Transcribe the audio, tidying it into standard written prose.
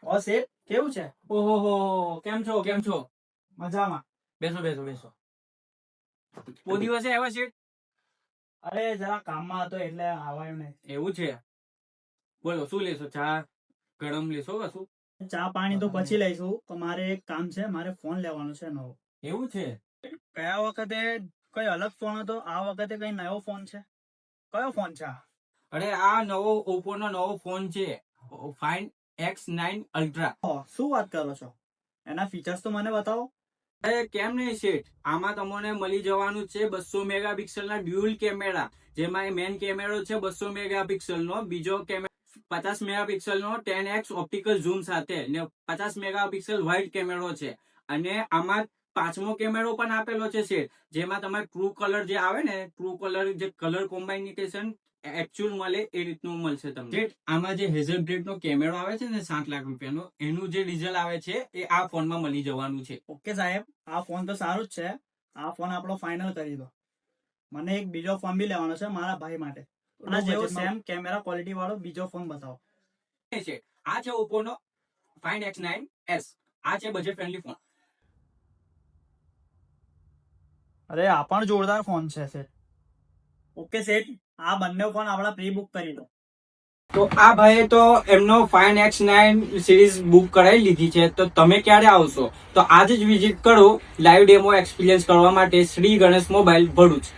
ઓ શેઠ કેવું છે? ઓહો, કેમ છો કેમ છો? મજામાં. બેસો બેસો બેસો. બહુ દિવસે આવ્યા છે. અરે જરા કામમાં હતો એટલે આવાયો નહીં. એવું છે? બોલો શું લેશો? ચા ગરમ લેશો કે શું? ચા પાણી તો પછી લઈશું, તો મારે એક કામ છે, મારે ફોન લેવાનો છે નવો. એવું છે? ગયા વખતે કઈ અલગ ફોન હતો, આ વખતે કઈ નવો ફોન છે. કયો ફોન છે આ? અરે આ નવો ઓપ્પો નો નવો ફોન છે, ફાઇન X9 અલ્ટ્રા. શું વાત કરો છો? એના ફીચર્સ તો મને બતાવો. અરે કેમ નહીં શેઠ, આમાં તમને મળી જવાનું છે 200 મેગાપિક્સલ ના ડ્યુઅલ કેમેરા, જેમાં મેન કેમેરો છે 200 મેગાપિક્સલ નો, બીજો કેમેરો 50 મેગાપિક્સલ નો 10x ઓપ્ટિકલ ઝૂમ સાથે ને 50 મેગાપિક્સલ વાઇડ કેમેરો છે. અને આમાં પાંચમો કેમેરો પણ આપેલો છે શેઠ, જેમાં તમારે ટ્રુ કલર જે આવે ને, ટ્રુ કલર જે કલર કોમ્બાઇનેશન એકચ્યુઅલ મળે એ રીતનું મળશે તમને. આમાં જે હેઝલ બ્લેડ નો કેમેરો આવે છે ને 7 લાખ રૂપિયાનો, એનું જે રિઝલ્ટ આવે છે એ આ ફોનમાં મળી જવાનું છે. ઓકે સાહેબ, આ ફોન તો સારું જ છે. આ ફોન આપણો ફાઇનલ કરી દો. મને એક બીજો ફોન બી લેવાનો છે મારા ભાઈ માટે. આ જેવો સેમ કેમેરા ક્વોલિટી વાળો બીજો ફોન બતાવો. છે આ છે ઓપ્પો નો ફાઇન X9s. આ છે બજેટ ફ્રેન્ડલી ફોન. અરે આ પણ જોરદાર ફોન છે શેઠ. ઓકે શેઠ, આ બંને ફોન આપણા પ્રી બુક કરી દો. તો આ ભાઈએ તો એમનો ફાઇન X9 સિરીઝ બુક કરાવી લીધી છે, તો તમે ક્યારે આવશો? તો આજે જ વિઝિટ કરો લાઈવ ડેમો એક્સપિરિયન્સ કરવા માટે શ્રી ગણેશ મોબાઈલ ભરૂચ.